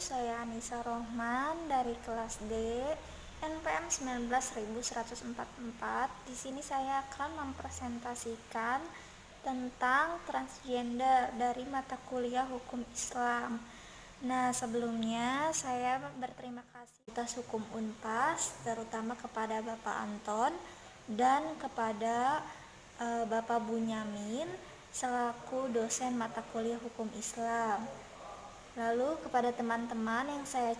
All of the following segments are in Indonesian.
saya Anissa Rohman dari kelas D NPM 19.144. Di sini saya akan mempresentasikan tentang transgender dari mata kuliah Hukum Islam. Nah, sebelumnya saya berterima kasih atas Hukum Unpas, terutama kepada Bapak Anton dan kepada Bapak Bunyamin selaku dosen mata kuliah Hukum Islam. Lalu kepada teman-teman yang saya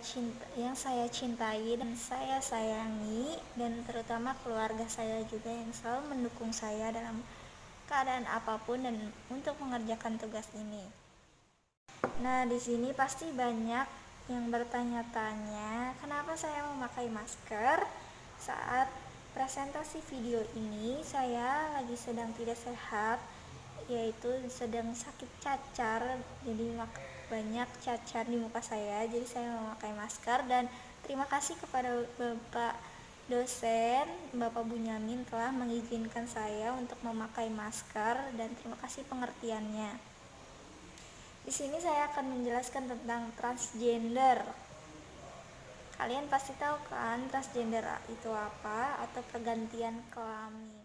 cintai dan saya sayangi, dan terutama keluarga saya juga yang selalu mendukung saya dalam keadaan apapun dan untuk mengerjakan tugas ini. Nah, di sini pasti banyak yang bertanya-tanya, kenapa saya memakai masker saat presentasi video ini. Saya lagi sedang tidak sehat, yaitu sedang sakit cacar, jadi banyak cacar di muka saya, jadi saya memakai masker. Dan terima kasih kepada Bapak dosen, Bapak Bunyamin, telah mengizinkan saya untuk memakai masker, dan terima kasih pengertiannya. Di sini saya akan menjelaskan tentang transgender. Kalian pasti tahu kan transgender itu apa, atau pergantian kelamin.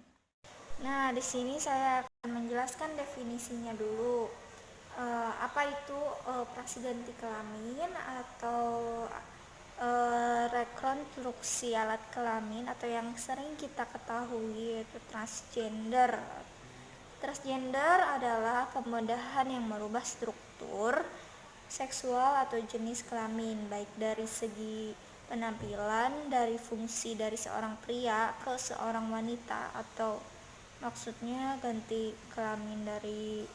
Nah, di sini saya akan menjelaskan definisinya dulu. Apa itu operasi ganti kelamin atau rekonstruksi alat kelamin, atau yang sering kita ketahui yaitu transgender. Transgender adalah pemudahan yang merubah struktur seksual atau jenis kelamin, baik dari segi penampilan, dari fungsi dari seorang pria ke seorang wanita, atau maksudnya ganti kelamin dari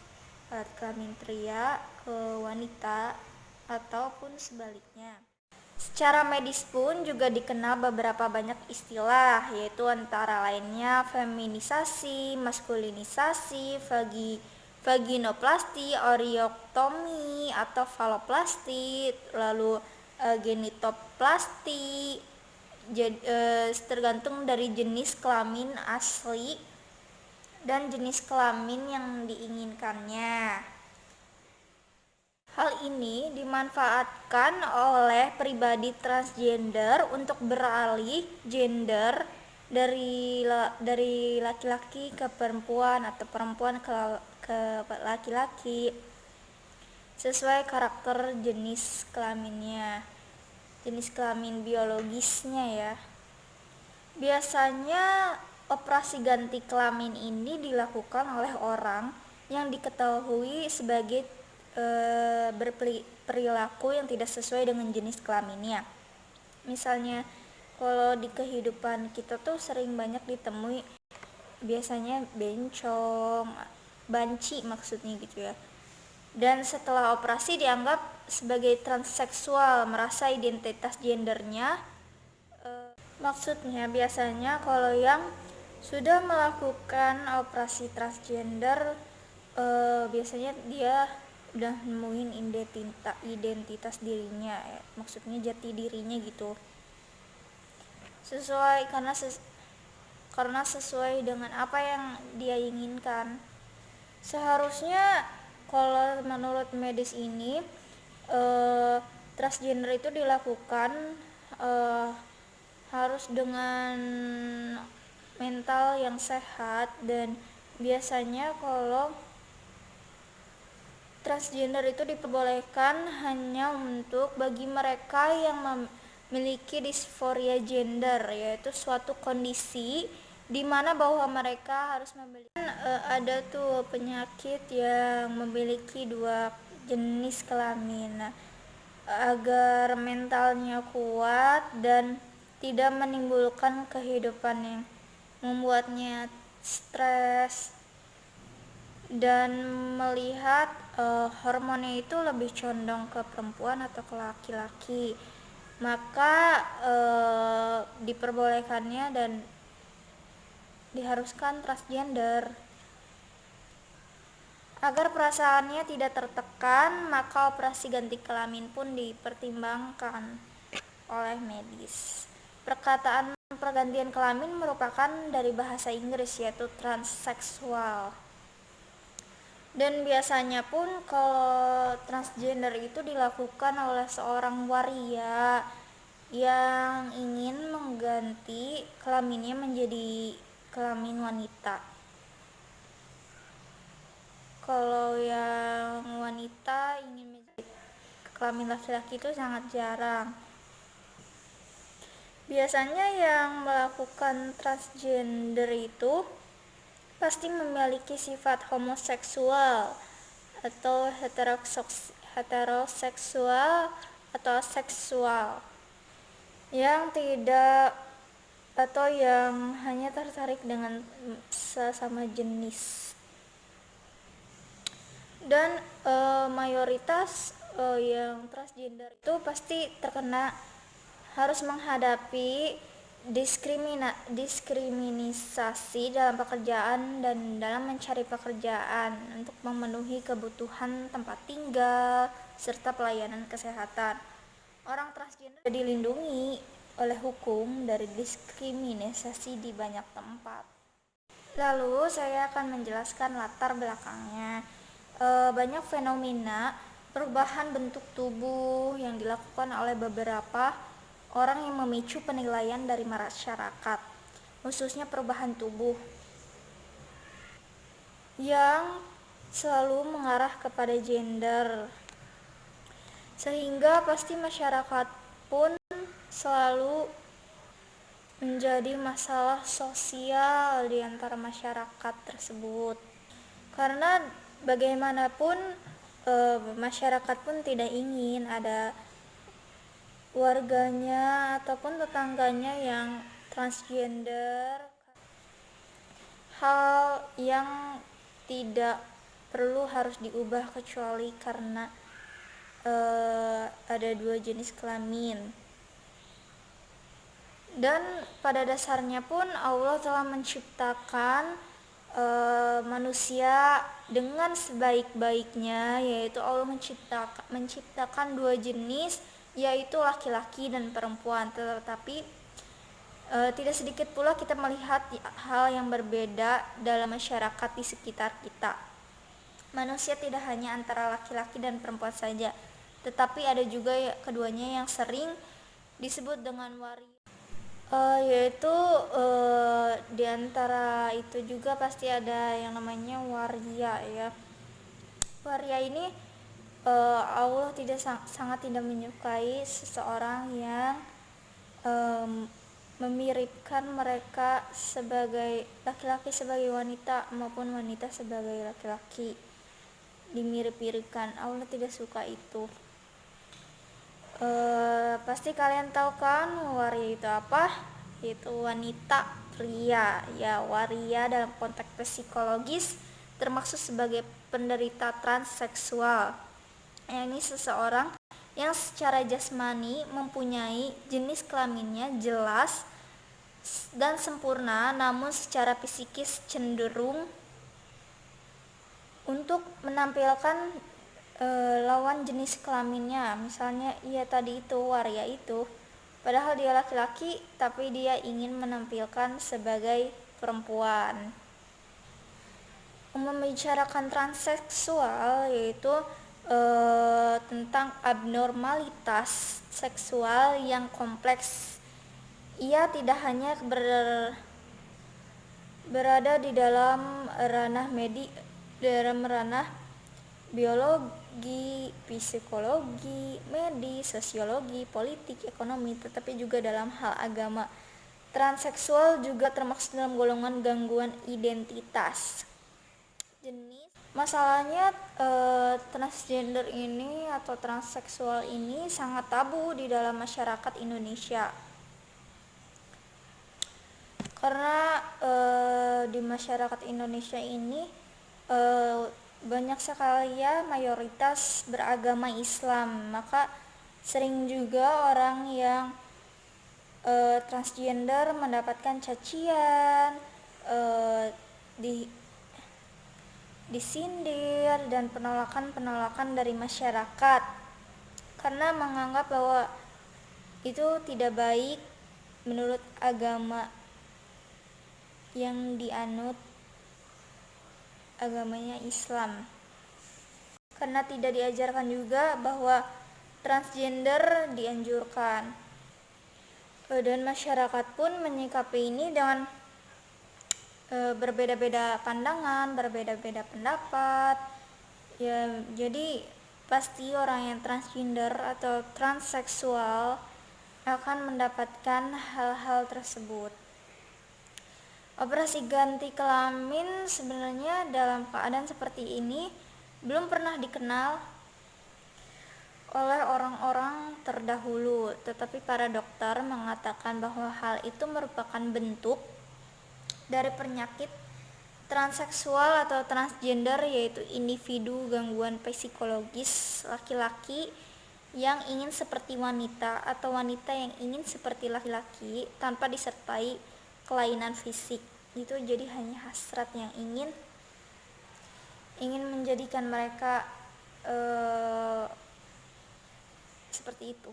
alat kelamin pria ke wanita ataupun sebaliknya. Secara medis pun juga dikenal beberapa banyak istilah, yaitu antara lainnya feminisasi, maskulinisasi, vaginoplasti, orioktomi atau faloplasti, lalu genitoplasti, tergantung dari jenis kelamin asli dan jenis kelamin yang diinginkannya. Hal ini dimanfaatkan oleh pribadi transgender untuk beralih gender dari laki-laki ke perempuan atau perempuan ke laki-laki sesuai karakter jenis kelaminnya, jenis kelamin biologisnya ya. Biasanya operasi ganti kelamin ini dilakukan oleh orang yang diketahui sebagai berperilaku yang tidak sesuai dengan jenis kelaminnya. Misalnya kalau di kehidupan kita tuh sering banyak ditemui biasanya bencong, banci maksudnya gitu ya. Dan setelah operasi dianggap sebagai transseksual, merasa identitas gendernya. Maksudnya biasanya kalau yang sudah melakukan operasi transgender, biasanya dia udah nemuin identitas dirinya, maksudnya jati dirinya gitu, sesuai karena sesuai dengan apa yang dia inginkan. Seharusnya kalau menurut medis ini transgender itu dilakukan harus dengan mental yang sehat, dan biasanya kalau transgender itu diperbolehkan hanya untuk bagi mereka yang memiliki disforia gender, yaitu suatu kondisi di mana bahwa mereka harus memiliki ada tuh penyakit yang memiliki dua jenis kelamin. Agar mentalnya kuat dan tidak menimbulkan kehidupan yang membuatnya stres dan melihat hormonnya itu lebih condong ke perempuan atau ke laki-laki, maka diperbolehkannya dan diharuskan transgender. Agar perasaannya tidak tertekan, maka operasi ganti kelamin pun dipertimbangkan oleh medis. Perkataan pergantian kelamin merupakan dari bahasa Inggris, yaitu transseksual. Dan biasanya pun kalau transgender itu dilakukan oleh seorang waria yang ingin mengganti kelaminnya menjadi kelamin wanita. Kalau yang wanita ingin menjadi kelamin laki-laki itu sangat jarang. Biasanya yang melakukan transgender itu pasti memiliki sifat homoseksual atau heteroseksual atau seksual yang tidak atau yang hanya tertarik dengan sesama jenis. Dan mayoritas yang transgender itu pasti terkena harus menghadapi diskriminasi dalam pekerjaan dan dalam mencari pekerjaan untuk memenuhi kebutuhan tempat tinggal serta pelayanan kesehatan. Orang transgender dilindungi oleh hukum dari diskriminasi di banyak tempat. Lalu saya akan menjelaskan latar belakangnya. Banyak fenomena perubahan bentuk tubuh yang dilakukan oleh beberapa orang yang memicu penilaian dari masyarakat, khususnya perubahan tubuh yang selalu mengarah kepada gender, sehingga pasti masyarakat pun selalu menjadi masalah sosial di antara masyarakat tersebut. Karena bagaimanapun masyarakat pun tidak ingin ada warganya ataupun tetangganya yang transgender, hal yang tidak perlu harus diubah kecuali karena ada dua jenis kelamin. Dan pada dasarnya pun Allah telah menciptakan manusia dengan sebaik-baiknya, yaitu Allah menciptakan dua jenis, yaitu laki-laki dan perempuan. Tetapi tidak sedikit pula kita melihat hal yang berbeda dalam masyarakat di sekitar kita. Manusia tidak hanya antara laki-laki dan perempuan saja, tetapi ada juga keduanya yang sering disebut dengan waria. Yaitu di antara itu juga pasti ada yang namanya waria ya. Waria ini Allah sangat tidak menyukai seseorang yang memiripkan mereka sebagai laki-laki sebagai wanita maupun wanita sebagai laki-laki, dimirip-miripkan. Allah tidak suka itu. Pasti kalian tahu kan waria itu apa? Itu wanita pria ya. Waria dalam konteks psikologis termaksud sebagai penderita transseksual. Ini seseorang yang secara jasmani mempunyai jenis kelaminnya jelas dan sempurna, namun secara psikis cenderung untuk menampilkan lawan jenis kelaminnya. Misalnya ia tadi itu waria itu, padahal dia laki-laki tapi dia ingin menampilkan sebagai perempuan. Membicarakan transseksual yaitu tentang abnormalitas seksual yang kompleks. Ia tidak hanya berada di dalam ranah biologi, psikologi, medis, sosiologi, politik, ekonomi, tetapi juga dalam hal agama. Transseksual juga termasuk dalam golongan gangguan identitas. Masalahnya transgender ini atau transseksual ini sangat tabu di dalam masyarakat Indonesia. Karena di masyarakat Indonesia ini banyak sekali ya mayoritas beragama Islam, maka sering juga orang yang transgender mendapatkan cacian, disindir dan penolakan dari masyarakat karena menganggap bahwa itu tidak baik menurut agama yang dianut, agamanya Islam. karena tidak diajarkan juga bahwa transgender dianjurkan. Dan masyarakat pun menyikapi ini dengan berbeda-beda pandangan, berbeda-beda pendapat. Ya, jadi pasti orang yang transgender atau transseksual akan mendapatkan hal-hal tersebut. Operasi ganti kelamin sebenarnya dalam keadaan seperti ini belum pernah dikenal oleh orang-orang terdahulu, tetapi para dokter mengatakan bahwa hal itu merupakan bentuk dari penyakit transseksual atau transgender, yaitu individu gangguan psikologis laki-laki yang ingin seperti wanita atau wanita yang ingin seperti laki-laki tanpa disertai kelainan fisik. Itu jadi hanya hasrat yang ingin menjadikan mereka seperti itu.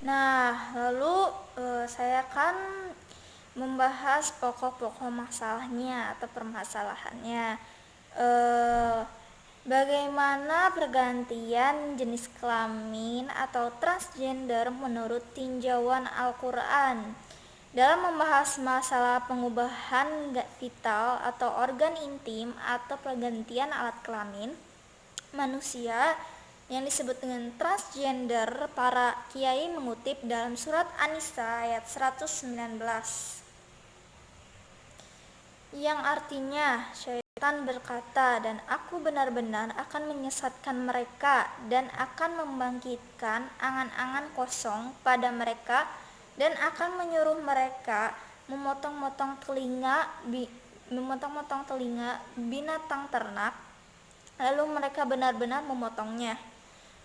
Nah, lalu saya akan membahas pokok-pokok masalahnya atau permasalahannya. Bagaimana pergantian jenis kelamin atau transgender menurut tinjauan Al-Quran? Dalam membahas masalah pengubahan vital atau organ intim atau pergantian alat kelamin manusia yang disebut dengan transgender, para kiai mengutip dalam surat An-Nisa ayat 119 yang artinya, syaitan berkata, dan aku benar-benar akan menyesatkan mereka dan akan membangkitkan angan-angan kosong pada mereka dan akan menyuruh mereka memotong-motong telinga binatang ternak, lalu mereka benar-benar memotongnya,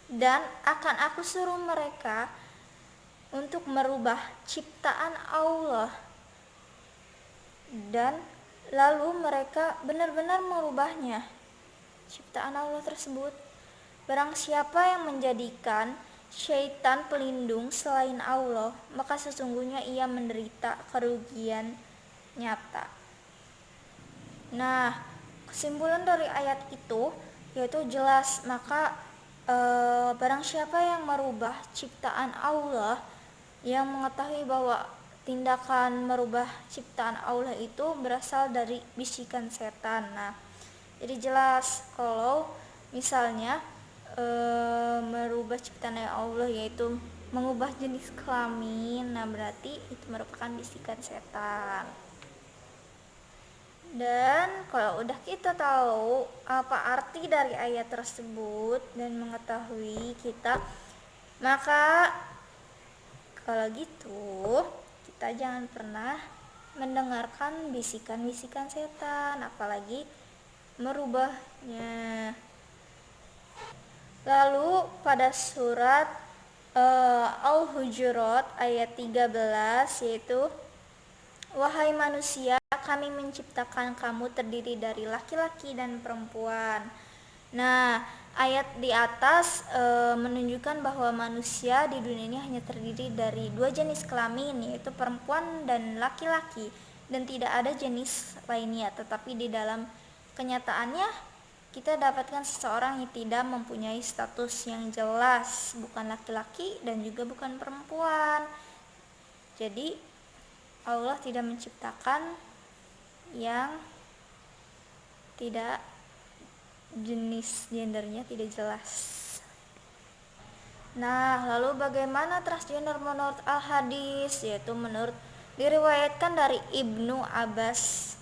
dan akan aku suruh mereka untuk merubah ciptaan Allah, dan lalu mereka benar-benar merubahnya, ciptaan Allah tersebut. Barang siapa yang menjadikan syaitan pelindung selain Allah, maka sesungguhnya ia menderita kerugian nyata. Nah, kesimpulan dari ayat itu yaitu jelas, maka barang siapa yang merubah ciptaan Allah, yang mengetahui bahwa tindakan merubah ciptaan Allah itu berasal dari bisikan setan. Nah, jadi jelas kalau misalnya merubah ciptaan Allah yaitu mengubah jenis kelamin, nah berarti itu merupakan bisikan setan. Dan kalau udah kita tahu apa arti dari ayat tersebut dan mengetahui kita, maka kalau gitu kita jangan pernah mendengarkan bisikan-bisikan setan, apalagi merubahnya. Lalu pada surat Al-Hujurat ayat 13 yaitu, wahai manusia, kami menciptakan kamu terdiri dari laki-laki dan perempuan. Nah, ayat di atas menunjukkan bahwa manusia di dunia ini hanya terdiri dari dua jenis kelamin, yaitu perempuan dan laki-laki, dan tidak ada jenis lainnya. Tetapi di dalam kenyataannya kita dapatkan seseorang yang tidak mempunyai status yang jelas, bukan laki-laki dan juga bukan perempuan. Jadi Allah tidak menciptakan yang tidak jenis gendernya tidak jelas. Nah, lalu bagaimana transgender menurut Al-Hadis? Yaitu diriwayatkan dari Ibnu Abbas,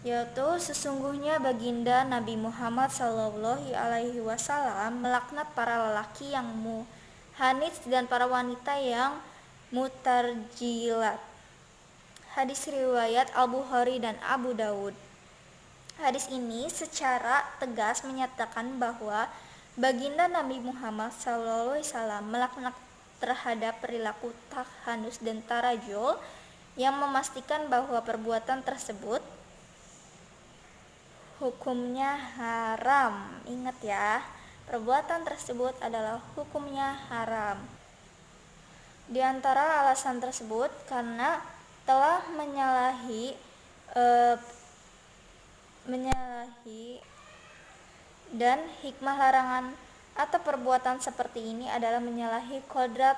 yaitu sesungguhnya baginda Nabi Muhammad SAW melaknat para lelaki yang muhanits dan para wanita yang mutarjilat. Hadis riwayat Al-Bukhari dan Abu Dawud. Hadis ini secara tegas menyatakan bahwa baginda Nabi Muhammad SAW melaknat terhadap perilaku tahanus dan tarajul yang memastikan bahwa perbuatan tersebut hukumnya haram. Ingat ya, perbuatan tersebut adalah hukumnya haram. Di antara alasan tersebut karena telah menyalahi Dan hikmah larangan atau perbuatan seperti ini adalah menyalahi kodrat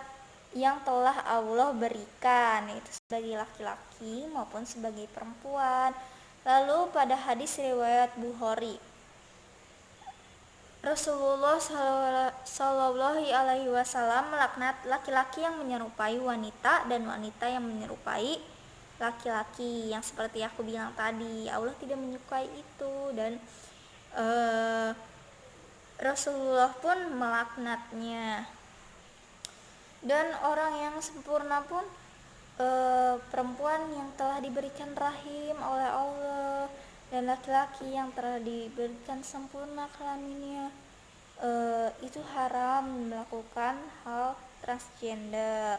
yang telah Allah berikan, yaitu sebagai laki-laki maupun sebagai perempuan. Lalu pada hadis riwayat Bukhari, Rasulullah Shallallahu Alaihi Wasallam melaknat laki-laki yang menyerupai wanita dan wanita yang menyerupai laki-laki. Yang seperti aku bilang tadi, Allah tidak menyukai itu, dan Rasulullah pun melaknatnya. Dan orang yang sempurna pun perempuan yang telah diberikan rahim oleh Allah, dan laki-laki yang telah diberikan sempurna kelaminnya, itu haram melakukan hal transgender.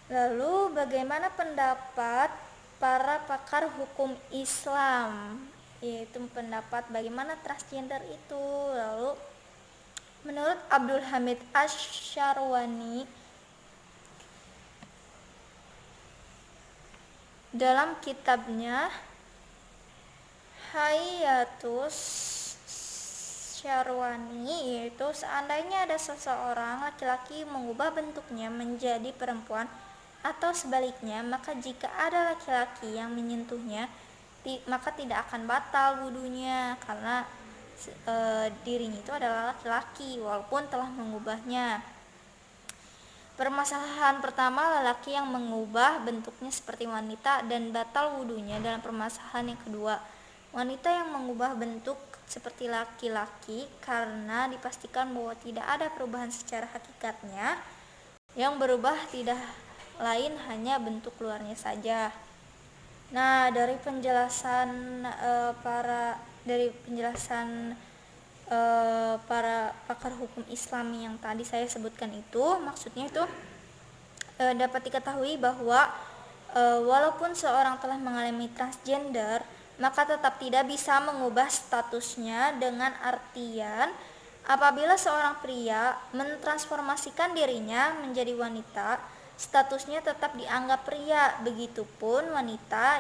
Lalu bagaimana pendapat para pakar hukum Islam, yaitu pendapat bagaimana transgender itu? Lalu menurut Abdul Hamid Asy-Syarwani dalam kitabnya Hayatus Syarwani, yaitu seandainya ada seseorang laki-laki mengubah bentuknya menjadi perempuan atau sebaliknya, maka jika ada laki-laki yang menyentuhnya, maka tidak akan batal wudunya, karena dirinya itu adalah laki-laki walaupun telah mengubahnya. Permasalahan pertama, lelaki yang mengubah bentuknya seperti wanita dan batal wudunya. Dalam permasalahan yang kedua, wanita yang mengubah bentuk seperti laki-laki karena dipastikan bahwa tidak ada perubahan secara hakikatnya, yang berubah tidak lain hanya bentuk luarnya saja. Nah, dari penjelasan para pakar hukum Islam yang tadi saya sebutkan itu, maksudnya itu dapat diketahui bahwa walaupun seorang telah mengalami transgender, maka tetap tidak bisa mengubah statusnya, dengan artian apabila seorang pria mentransformasikan dirinya menjadi wanita, statusnya tetap dianggap pria. Begitupun wanita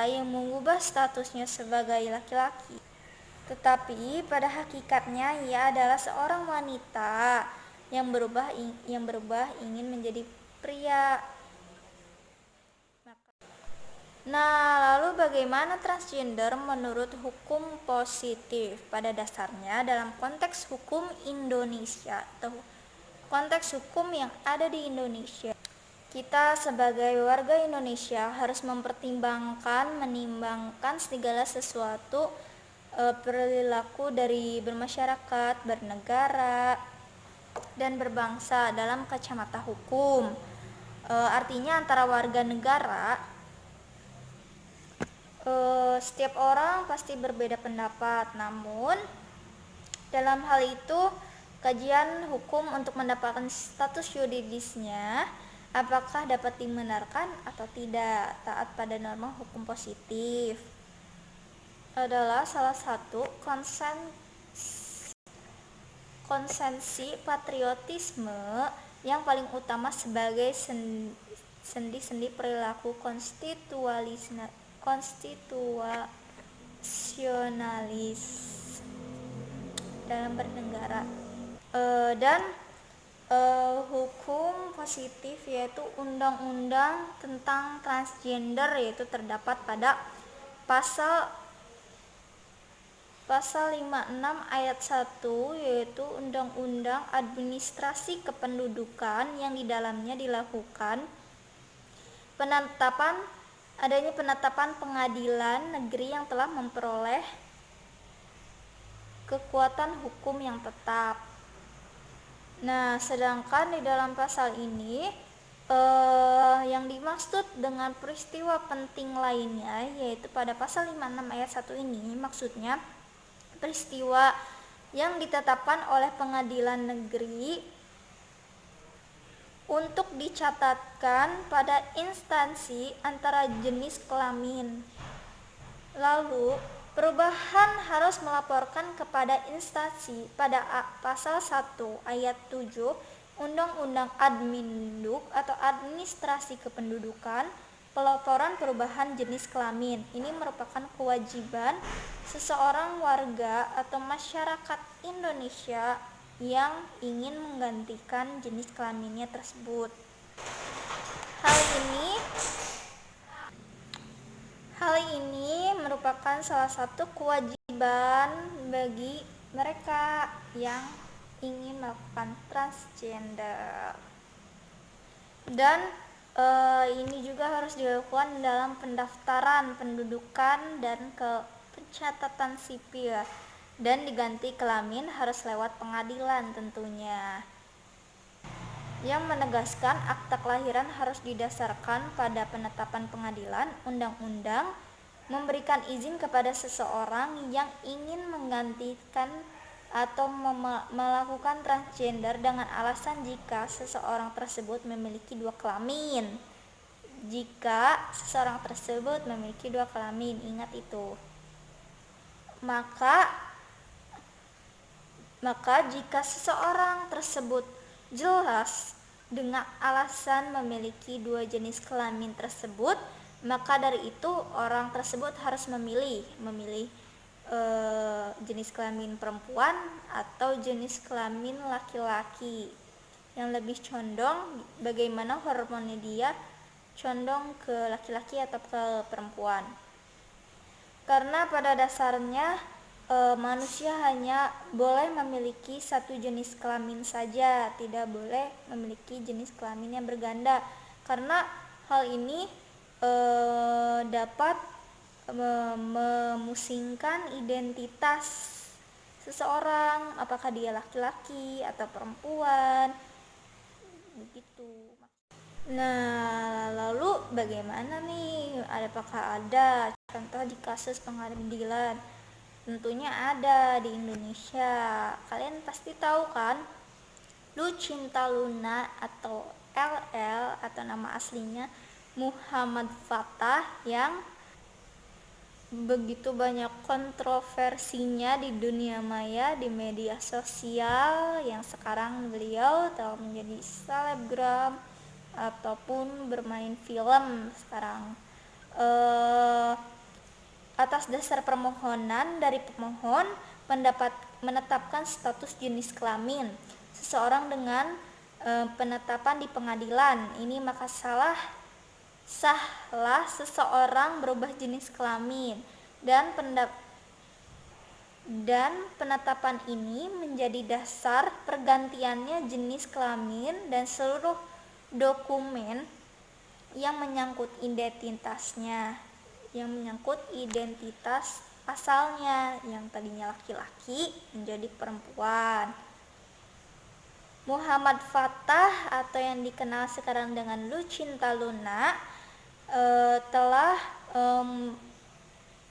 yang mengubah statusnya sebagai laki-laki, tetapi pada hakikatnya ia adalah seorang wanita yang berubah ingin menjadi pria. Nah, lalu bagaimana transgender menurut hukum positif? Pada dasarnya dalam konteks hukum Indonesia atau konteks hukum yang ada di Indonesia, kita sebagai warga Indonesia harus menimbangkan segala sesuatu perilaku dari bermasyarakat, bernegara, dan berbangsa dalam kacamata hukum. Artinya antara warga negara, setiap orang pasti berbeda pendapat, namun dalam hal itu kajian hukum untuk mendapatkan status yuridisnya apakah dapat dibenarkan atau tidak taat pada norma hukum positif adalah salah satu konsensi patriotisme yang paling utama sebagai sendi-sendi perilaku konstitusionalis dalam bernegara. Dan hukum positif yaitu undang-undang tentang transgender, yaitu terdapat pada pasal 56 ayat 1, yaitu Undang-Undang Administrasi Kependudukan, yang di dalamnya dilakukan penetapan pengadilan negeri yang telah memperoleh kekuatan hukum yang tetap. Nah, sedangkan di dalam pasal ini yang dimaksud dengan peristiwa penting lainnya, yaitu pada pasal 56 ayat 1 ini maksudnya peristiwa yang ditetapkan oleh pengadilan negeri untuk dicatatkan pada instansi antara jenis kelamin. Lalu perubahan harus melaporkan kepada instansi pada pasal 1 ayat 7 Undang-Undang Adminduk atau Administrasi Kependudukan Pelaporan perubahan jenis kelamin ini merupakan kewajiban seseorang warga atau masyarakat Indonesia yang ingin menggantikan jenis kelaminnya tersebut. Hal ini Hal ini merupakan salah satu kewajiban bagi mereka yang ingin melakukan transgender. Dan ini juga harus dilakukan dalam pendaftaran pendudukan dan ke pencatatan sipil, dan diganti kelamin harus lewat pengadilan tentunya, yang menegaskan akta kelahiran harus didasarkan pada penetapan pengadilan. Undang-undang memberikan izin kepada seseorang yang ingin menggantikan atau melakukan transgender dengan alasan jika seseorang tersebut memiliki dua kelamin. Ingat itu. Maka jika seseorang tersebut jelas dengan alasan memiliki dua jenis kelamin tersebut, maka dari itu orang tersebut harus memilih jenis kelamin perempuan atau jenis kelamin laki-laki yang lebih condong, bagaimana hormonnya dia condong ke laki-laki atau ke perempuan. Karena pada dasarnya manusia hanya boleh memiliki satu jenis kelamin saja, tidak boleh memiliki jenis kelamin yang berganda, karena hal ini dapat memusingkan identitas seseorang, apakah dia laki-laki atau perempuan, begitu. Nah, lalu bagaimana nih? Apakah ada contoh di kasus pengadilan? Tentunya ada di Indonesia. Kalian pasti tahu kan, Lucinta Luna atau LL atau nama aslinya Muhammad Fattah, yang begitu banyak kontroversinya di dunia maya, di media sosial, yang sekarang beliau telah menjadi selebgram ataupun bermain film sekarang. Atas dasar permohonan dari pemohon menetapkan status jenis kelamin seseorang dengan penetapan di pengadilan ini, maka sahlah seseorang berubah jenis kelamin, dan penetapan ini menjadi dasar pergantiannya jenis kelamin dan seluruh dokumen yang menyangkut identitas asalnya, yang tadinya laki-laki menjadi perempuan. Muhammad Fattah atau yang dikenal sekarang dengan Lucinta Luna telah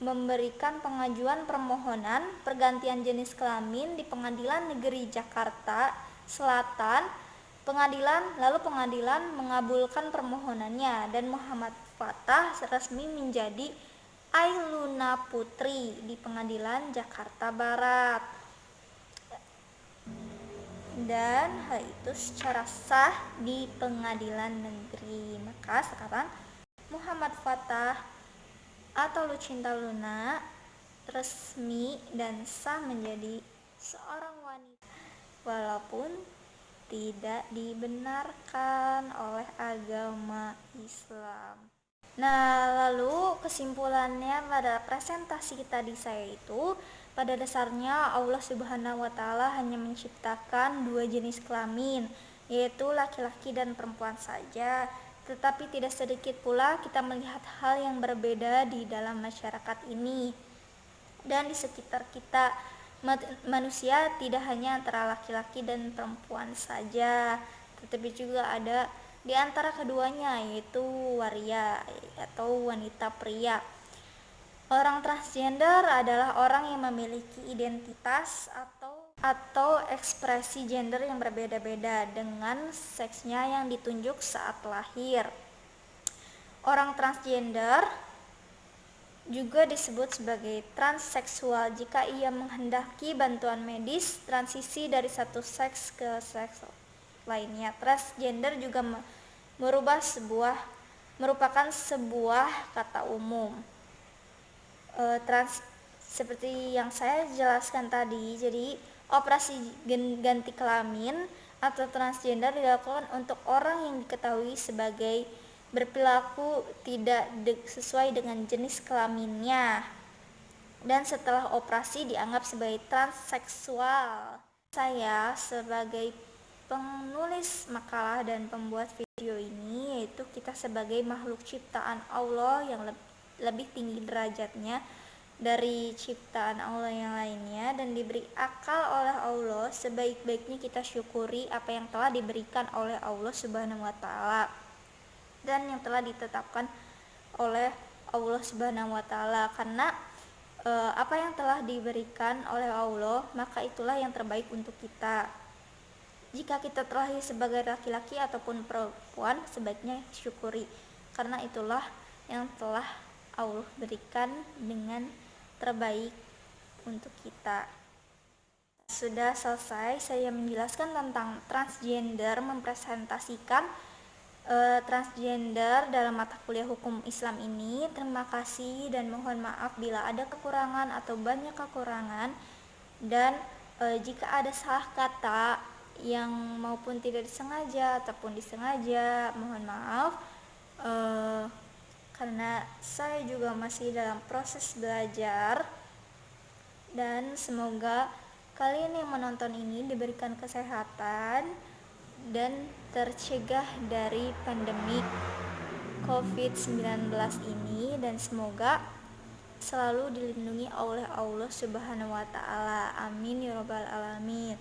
memberikan pengajuan permohonan pergantian jenis kelamin di Pengadilan Negeri Jakarta Selatan. Pengadilan mengabulkan permohonannya, dan Muhammad Fattah resmi menjadi Ailuna Putri di Pengadilan Jakarta Barat. Dan hal itu secara sah di pengadilan negeri. Maka sekarang Muhammad Fattah atau Lucinta Luna resmi dan sah menjadi seorang wanita, walaupun tidak dibenarkan oleh agama Islam. Nah, lalu kesimpulannya pada presentasi tadi saya itu, pada dasarnya Allah Subhanahu wa Ta'ala hanya menciptakan dua jenis kelamin, yaitu laki-laki dan perempuan saja. Tetapi tidak sedikit pula kita melihat hal yang berbeda di dalam masyarakat ini dan di sekitar kita. Manusia tidak hanya antara laki-laki dan perempuan saja, tetapi juga ada di antara keduanya, yaitu waria atau wanita pria. Orang transgender adalah orang yang memiliki identitas atau ekspresi gender yang berbeda-beda dengan seksnya yang ditunjuk saat lahir. Orang transgender juga disebut sebagai transseksual jika ia menghendaki bantuan medis transisi dari satu seks ke seks lainnya. Transgender juga merubah sebuah merupakan sebuah kata umum. Trans Seperti yang saya jelaskan tadi, jadi operasi ganti kelamin atau transgender dilakukan untuk orang yang diketahui sebagai berperilaku tidak sesuai dengan jenis kelaminnya, dan setelah operasi dianggap sebagai transseksual. Saya sebagai penulis makalah dan pembuat video ini, yaitu kita sebagai makhluk ciptaan Allah yang lebih tinggi derajatnya dari ciptaan Allah yang lainnya dan diberi akal oleh Allah, sebaik-baiknya kita syukuri apa yang telah diberikan oleh Allah Subhanahu wa taala dan yang telah ditetapkan oleh Allah Subhanahu wa taala, karena apa yang telah diberikan oleh Allah maka itulah yang terbaik untuk kita. Jika kita terlahir sebagai laki-laki ataupun perempuan, sebaiknya syukuri karena itulah yang telah Allah berikan dengan terbaik untuk kita. Sudah selesai saya menjelaskan tentang transgender, mempresentasikan transgender dalam mata kuliah hukum Islam ini. Terima kasih dan mohon maaf bila ada kekurangan atau banyak kekurangan, dan jika ada salah kata yang maupun tidak disengaja ataupun disengaja, mohon maaf, karena saya juga masih dalam proses belajar, dan semoga kalian yang menonton ini diberikan kesehatan dan tercegah dari pandemi COVID-19 ini, dan semoga selalu dilindungi oleh Allah Subhanahu wa taala. Amin ya rabbal alamin.